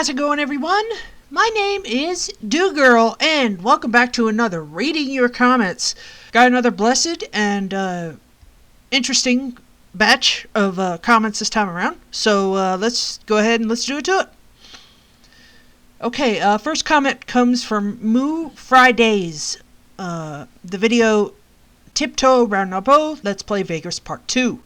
How's it going, everyone? My name is Dieugirl, and welcome back to another Reading Your Comments. Got another blessed and interesting batch of comments this time around, so let's go ahead and let's do it to it. Okay, first comment comes from Moo Fridays. The video Tiptoe Round Napo, Let's Play Vagrant Part 2.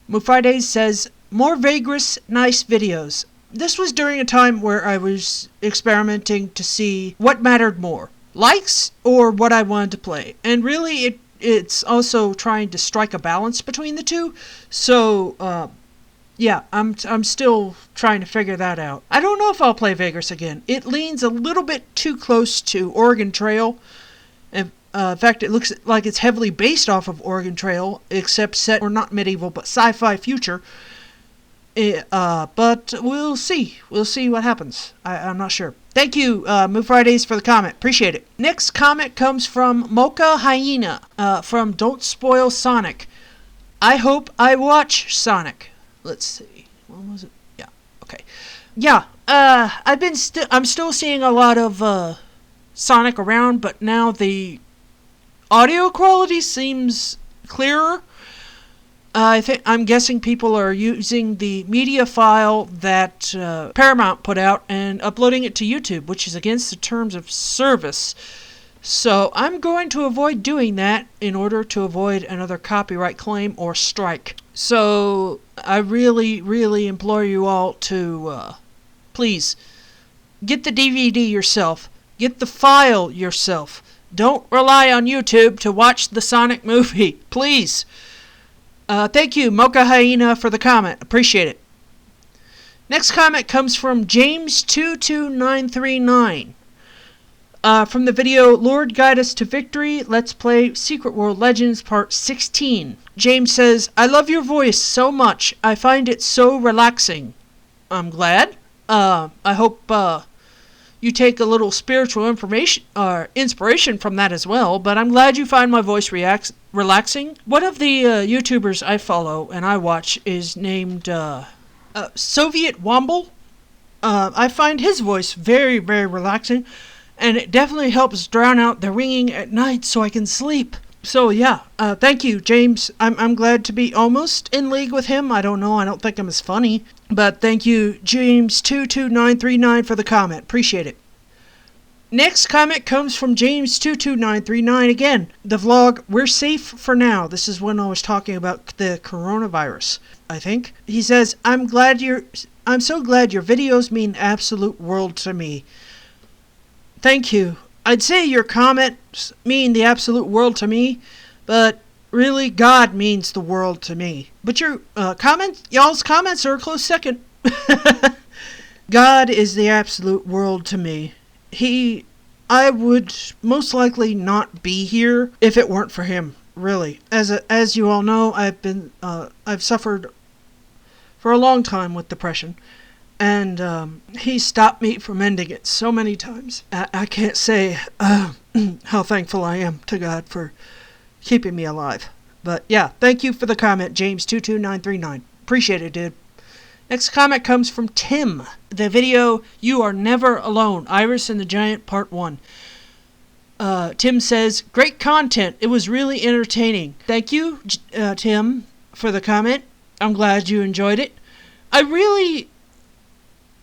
Moo Fridays says, more Vagrant nice videos. This was during a time where I was experimenting to see what mattered more, likes or what I wanted to play. And really it's also trying to strike a balance between the two. So yeah, I'm still trying to figure that out. I don't know if I'll play Vagrant again. It leans a little bit too close to Oregon Trail. In fact, it looks like it's heavily based off of Oregon Trail, except set, or not medieval, but sci-fi future. But we'll see. We'll see what happens. I'm not sure. Thank you, Moo Fridays, for the comment. Appreciate it. Next comment comes from Mocha Hyena, from Don't Spoil Sonic. I hope I watch Sonic. Let's see. When was it? Yeah. Okay. Yeah. I'm still seeing a lot of Sonic around, but now the audio quality seems clearer. I'm guessing people are using the media file that Paramount put out and uploading it to YouTube, which is against the terms of service. So I'm going to avoid doing that in order to avoid another copyright claim or strike. So I really, really implore you all to please get the DVD yourself. Get the file yourself. Don't rely on YouTube to watch the Sonic movie. Please. Thank you, Mocha Hyena, for the comment. Appreciate it. Next comment comes from James22939. From the video Lord Guide Us to Victory, Let's Play Secret World Legends Part 16. James says, I love your voice so much. I find it so relaxing. I'm glad. I hope you take a little spiritual inspiration from that as well, but I'm glad you find my voice relaxing. One of the YouTubers I follow and I watch is named Soviet Womble. I find his voice very, very relaxing, and it definitely helps drown out the ringing at night so I can sleep. So yeah, thank you, James. I'm glad to be almost in league with him. I don't know, I don't think I'm as funny. But thank you, James22939, for the comment. Appreciate it. Next comment comes from James22939 again. The vlog, We're Safe for Now. This is when I was talking about the coronavirus, I think. He says, I'm so glad your videos mean the absolute world to me. Thank you. I'd say your comments mean the absolute world to me, but really God means the world to me. But your y'all's comments are a close second. God is the absolute world to me. I would most likely not be here if it weren't for him, really. As you all know, I've suffered for a long time with depression. And he stopped me from ending it so many times. I can't say how thankful I am to God for keeping me alive. But yeah, thank you for the comment, James22939. Appreciate it, dude. Next comment comes from Tim. The video, You Are Never Alone, Iris and the Giant Part 1. Tim says, great content. It was really entertaining. Thank you, Tim, for the comment. I'm glad you enjoyed it.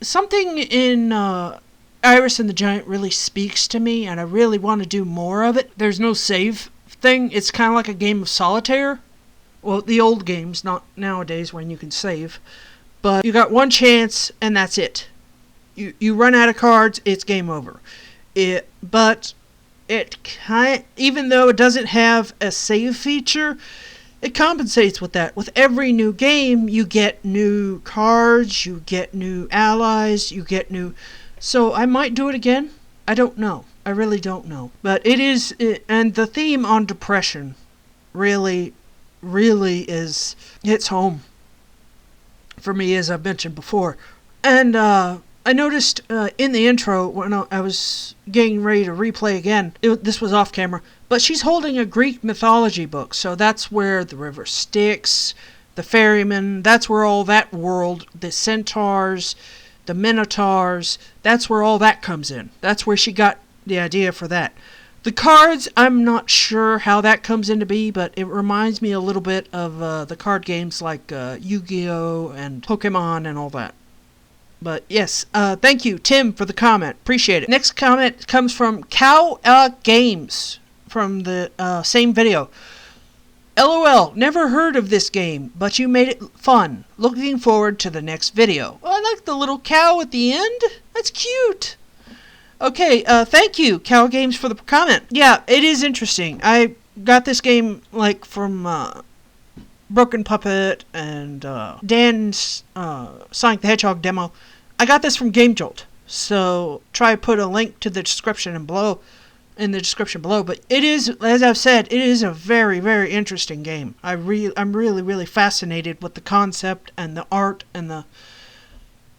Something in Iris and the Giant really speaks to me, and I really want to do more of it. There's no save thing. It's kind of like a game of solitaire. Well, the old games, not nowadays when you can save. But you got one chance, and that's it. You run out of cards, it's game over. Even though it doesn't have a save feature, it compensates with that. With every new game, you get new cards, you get new allies, you get new... So I might do it again. I don't know. I really don't know. But and the theme on depression really, really hits home for me, as I've mentioned before. And I noticed in the intro, when I was getting ready to replay again, this was off camera, but she's holding a Greek mythology book, so that's where the river Styx, the ferryman, that's where all that world, the centaurs, the Minotaurs. That's where all that comes in. That's where she got the idea for that. The cards, I'm not sure how that comes into be, but it reminds me a little bit of the card games like Yu-Gi-Oh! And Pokemon and all that. But yes, thank you, Tim, for the comment. Appreciate it. Next comment comes from Cow Games from the same video. LOL, never heard of this game, but you made it fun. Looking forward to the next video. Well, I like the little cow at the end. That's cute. Okay, thank you, Cow Games, for the comment. Yeah, it is interesting. I got this game, like, from Broken Puppet and Dan's Sonic the Hedgehog demo. I got this from Game Jolt, so try to put a link to the description below. But it is, as I've said, it is a very, very interesting game. I'm really, really fascinated with the concept and the art and the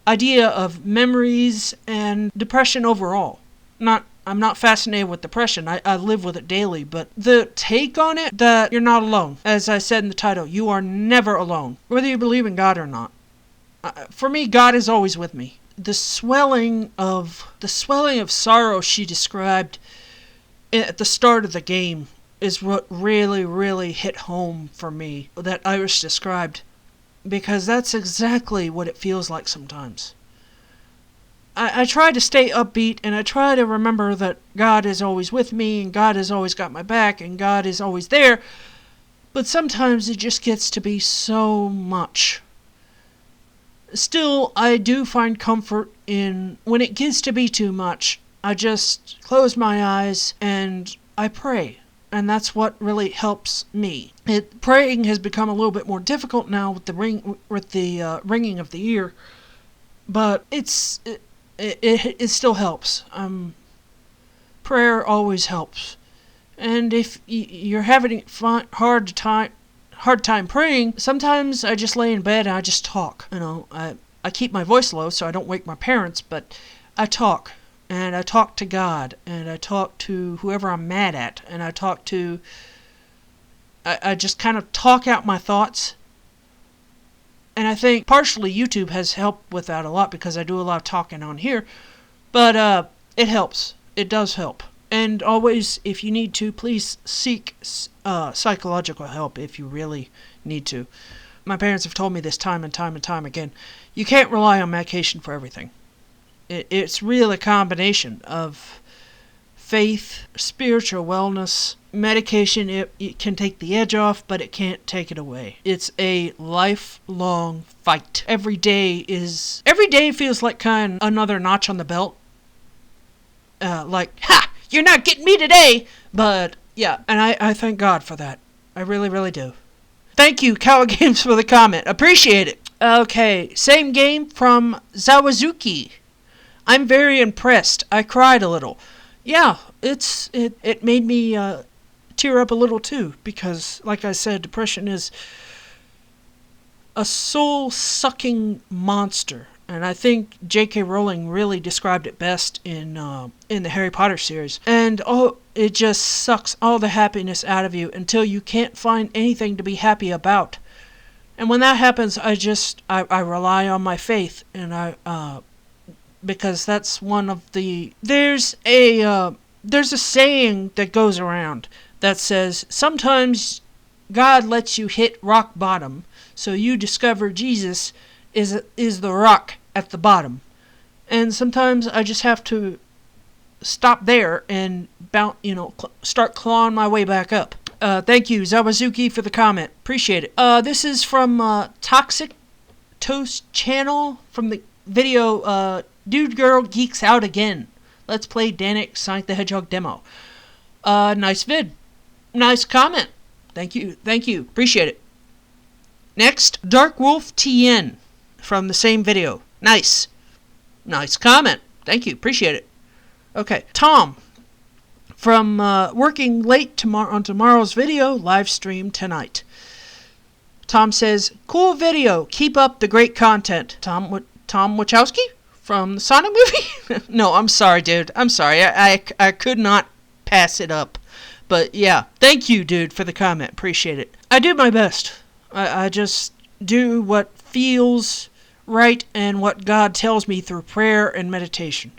idea of memories and depression overall. I'm not fascinated with depression. I live with it daily, but the take on it, that you're not alone. As I said in the title, you are never alone, whether you believe in God or not. For me, God is always with me. The swelling of sorrow she described at the start of the game is what really, really hit home for me, that Iris described, because that's exactly what it feels like sometimes. I try to stay upbeat, and I try to remember that God is always with me, and God has always got my back, and God is always there, but sometimes it just gets to be so much. Still, I do find comfort in when it gets to be too much. I just close my eyes and I pray, and that's what really helps me. Praying has become a little bit more difficult now with the ringing of the ear, but it still helps. Prayer always helps, and if you're having hard time praying, sometimes I just lay in bed and I just talk. I keep my voice low so I don't wake my parents, but I talk. And I talk to God, and I talk to whoever I'm mad at, and I just kind of talk out my thoughts. And I think partially YouTube has helped with that a lot, because I do a lot of talking on here. But it helps. It does help. And always, if you need to, please seek psychological help if you really need to. My parents have told me this time and time and time again. You can't rely on medication for everything. It's really a combination of faith, spiritual wellness. Medication, it can take the edge off, but it can't take it away. It's a lifelong fight. Every day feels like kind of another notch on the belt. Ha! You're not getting me today! But, yeah, and I thank God for that. I really, really do. Thank you, Cow Games, for the comment. Appreciate it. Okay, same game from Zawazuki. I'm very impressed. I cried a little. Yeah, it made me tear up a little too, because, like I said, depression is a soul-sucking monster, and I think J.K. Rowling really described it best in the Harry Potter series. And it just sucks all the happiness out of you until you can't find anything to be happy about. And when that happens, I rely on my faith, and because that's one of the... There's a saying that goes around that says, sometimes God lets you hit rock bottom, so you discover Jesus is the rock at the bottom. And sometimes I just have to stop there and start clawing my way back up. Thank you, Zawazuki, for the comment. Appreciate it. This is from Toxic Toast Channel from the video Dieugirl Geeks Out Again. Let's play Danik Sonic the Hedgehog demo. Nice vid. Nice comment. Thank you. Appreciate it. Next, Dark Wolf TN from the same video. Nice comment. Thank you. Appreciate it. Okay, Tom from working late on tomorrow's video, live stream tonight. Tom says, cool video. Keep up the great content. Tom Wachowski from the Sonic movie? No, I'm sorry, dude. I'm sorry. I could not pass it up. But yeah, thank you, dude, for the comment. Appreciate it. I do my best. I just do what feels right and what God tells me through prayer and meditation.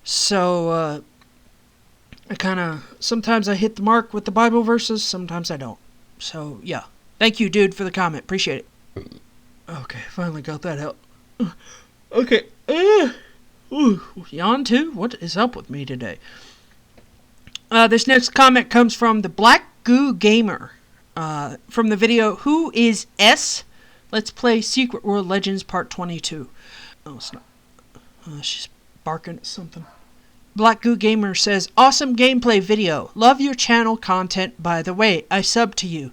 So, sometimes I hit the mark with the Bible verses, sometimes I don't. So, yeah. Thank you, dude, for the comment. Appreciate it. Okay, finally got that out. Okay. Ooh, yawn too? What is up with me today? This next comment comes from the Black Goo Gamer. From the video, Who is S? Let's play Secret World Legends Part 22. Oh, it's not. She's barking at something. Black Goo Gamer says, awesome gameplay video. Love your channel content, by the way. I sub to you.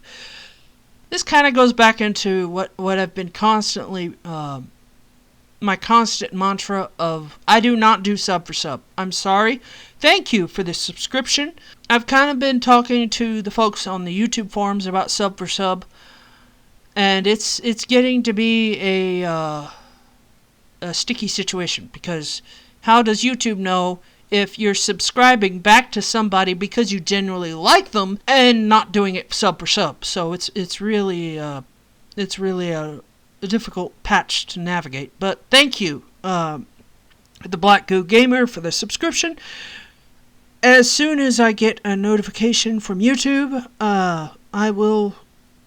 This kind of goes back into what I've been constantly, my constant mantra of, I do not do sub for sub. I'm sorry. Thank you for this subscription. I've kind of been talking to the folks on the YouTube forums about sub for sub, and it's getting to be a sticky situation, because how does YouTube know if you're subscribing back to somebody because you genuinely like them and not doing it sub for sub? So it's really a difficult patch to navigate. But thank you, the Black Goo Gamer, for the subscription. As soon as I get a notification from YouTube, I will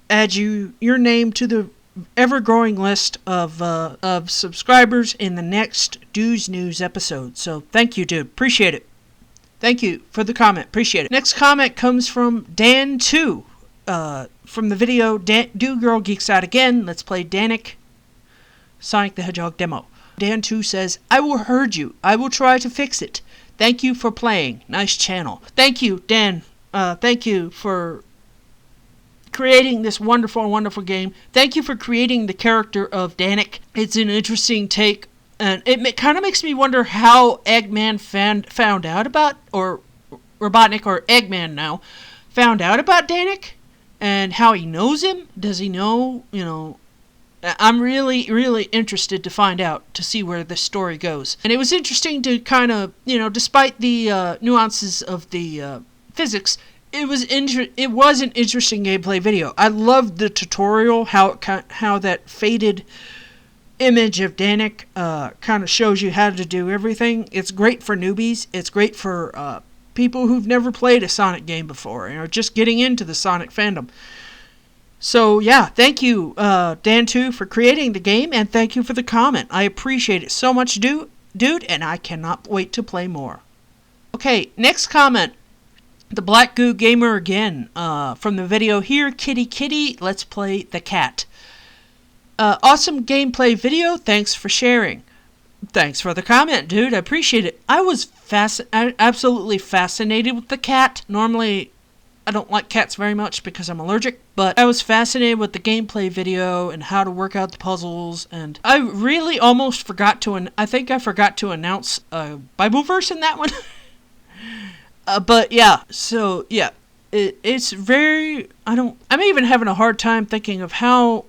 add your name to the ever-growing list of subscribers in the next Dude's News episode. So thank you, dude. Appreciate it. Thank you for the comment. Appreciate it. Next comment comes from Dan2. From the video, Dieugirl Geeks Out Again. Let's play Danik Sonic the Hedgehog demo. Dan2 says, I will herd you. I will try to fix it. Thank you for playing. Nice channel. Thank you, Dan. Thank you for creating this wonderful, wonderful game. Thank you for creating the character of Danik. It's an interesting take, and it kind of makes me wonder how Eggman found out about, or Robotnik, or Eggman now, found out about Danik, and how he knows him. Does he know, I'm really, really interested to find out, to see where this story goes. And it was interesting to kind of, despite the nuances of the physics, it was an interesting gameplay video. I loved the tutorial, how that faded image of Danik kind of shows you how to do everything. It's great for newbies. It's great for people who've never played a Sonic game before and are just getting into the Sonic fandom. So yeah, thank you, Dan2, for creating the game, and thank you for the comment. I appreciate it so much, dude, and I cannot wait to play more. Okay, next comment. The Black Goo Gamer again, from the video Here Kitty Kitty, let's play the cat. Awesome gameplay video, thanks for sharing. Thanks for the comment, dude, I appreciate it. I was absolutely fascinated with the cat. Normally, I don't like cats very much because I'm allergic, but I was fascinated with the gameplay video and how to work out the puzzles, and I really almost forgot to, I think I forgot to announce a Bible verse in that one. But yeah, so yeah, it's very, I'm even having a hard time thinking of how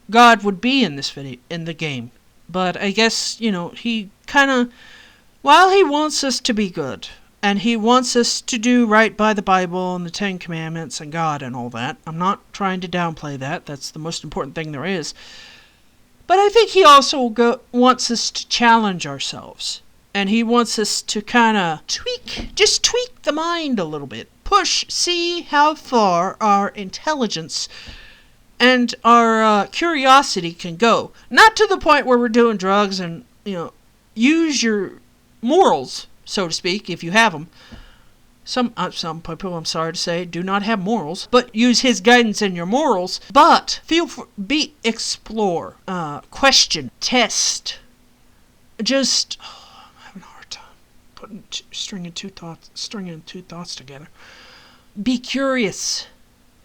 God would be in this video, in the game. But I guess, he kind of, while he wants us to be good, and he wants us to do right by the Bible and the Ten Commandments and God and all that, I'm not trying to downplay that, that's the most important thing there is. But I think he also wants us to challenge ourselves. And he wants us to kind of tweak the mind a little bit. See how far our intelligence and our curiosity can go. Not to the point where we're doing drugs and, use your morals, so to speak, if you have them. Some people, I'm sorry to say, do not have morals, but use his guidance in your morals. But explore, question, test, just... stringing two thoughts together. Be curious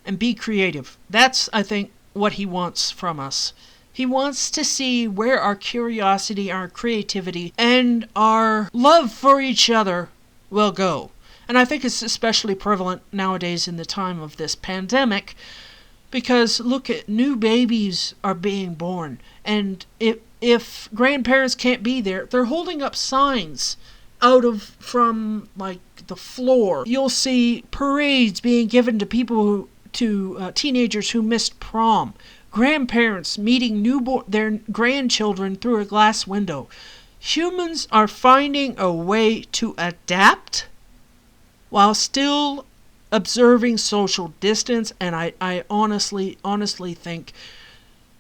and be creative. That's, I think, what he wants from us. He wants to see where our curiosity, our creativity, and our love for each other will go. And I think it's especially prevalent nowadays in the time of this pandemic, because look at new babies are being born, and if grandparents can't be there, they're holding up signs from the floor. You'll see parades being given to teenagers who missed prom. grandparents meeting their grandchildren through a glass window. Humans are finding a way to adapt while still observing social distance, and I honestly think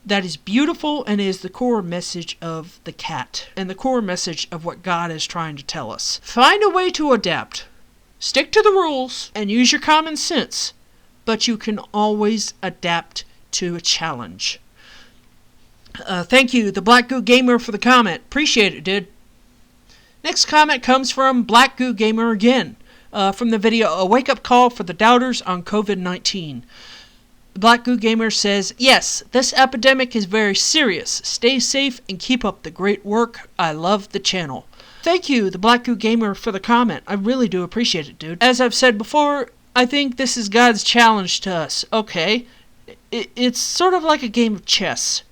that is beautiful and is the core message of the cat and the core message of what God is trying to tell us. Find a way to adapt. Stick to the rules and use your common sense, but you can always adapt to a challenge. Thank you, the Black Goo Gamer, for the comment. Appreciate it, dude. Next comment comes from Black Goo Gamer again, from the video A Wake-Up Call for the Doubters on COVID-19. Black Goo Gamer says, yes, this epidemic is very serious. Stay safe and keep up the great work. I love the channel. Thank you, the Black Goo Gamer, for the comment. I really do appreciate it, dude. As I've said before, I think this is God's challenge to us. Okay, it's sort of like a game of chess.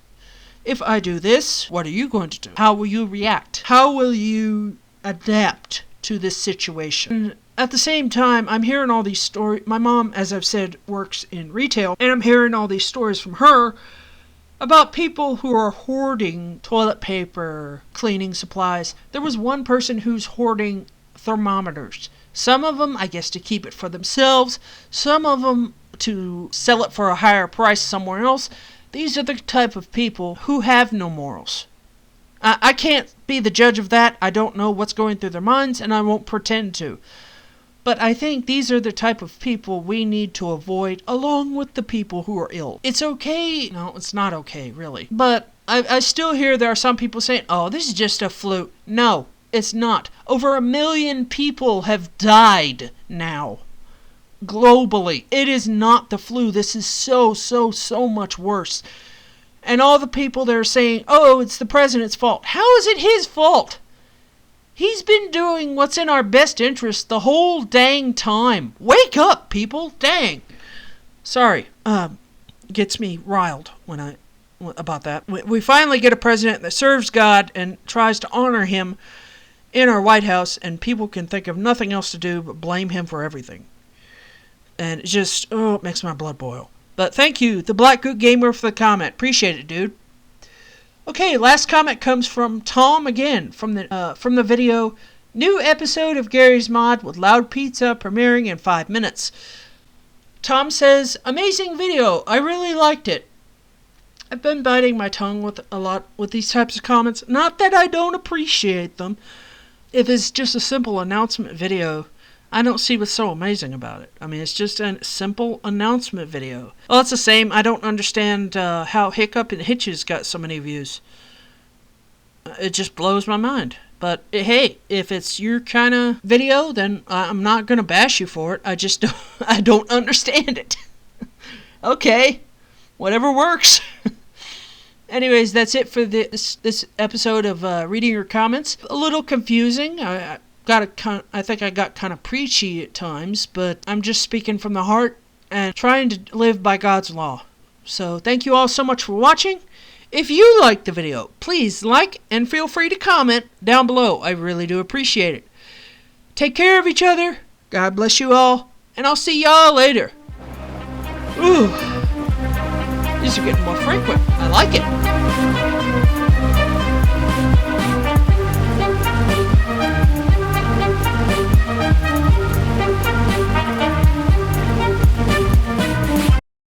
If I do this, what are you going to do? How will you react? How will you adapt to this situation? At the same time, I'm hearing all these stories. My mom, as I've said, works in retail, and I'm hearing all these stories from her about people who are hoarding toilet paper, cleaning supplies. There was one person who's hoarding thermometers. Some of them, I guess, to keep it for themselves. Some of them to sell it for a higher price somewhere else. These are the type of people who have no morals. I can't be the judge of that. I don't know what's going through their minds, and I won't pretend to. But I think these are the type of people we need to avoid, along with the people who are ill. It's okay. No, it's not okay, really. But I still hear there are some people saying, oh, this is just a flu. No, it's not. Over 1 million people have died now. Globally. It is not the flu. This is so much worse. And all the people that are saying, oh, it's the president's fault. How is it his fault? He's been doing what's in our best interest the whole dang time. Wake up, people. Dang. Sorry. Gets me riled about that. We finally get a president that serves God and tries to honor him in our White House, and people can think of nothing else to do but blame him for everything. And it just, it makes my blood boil. But thank you, the Black Goo Gamer, for the comment. Appreciate it, dude. Okay, last comment comes from Tom again, from the video, new episode of Gary's Mod with Loud Pizza premiering in 5 minutes. Tom says, amazing video, I really liked it. I've been biting my tongue with these types of comments. Not that I don't appreciate them. If it's just a simple announcement video, I don't see what's so amazing about it. I mean, it's just a simple announcement video. Well, it's the same. I don't understand how Hiccup and Hitches got so many views. It just blows my mind. But, hey, if it's your kind of video, then I'm not going to bash you for it. I don't understand it. Okay. Whatever works. Anyways, that's it for this episode of reading your comments. A little confusing. I think I got kind of preachy at times, but I'm just speaking from the heart and trying to live by God's law. So thank you all so much for watching. If you liked the video, please like and feel free to comment down below. I really do appreciate it. Take care of each other. God bless you all, and I'll see y'all later. Ooh, these are getting more frequent. I like it.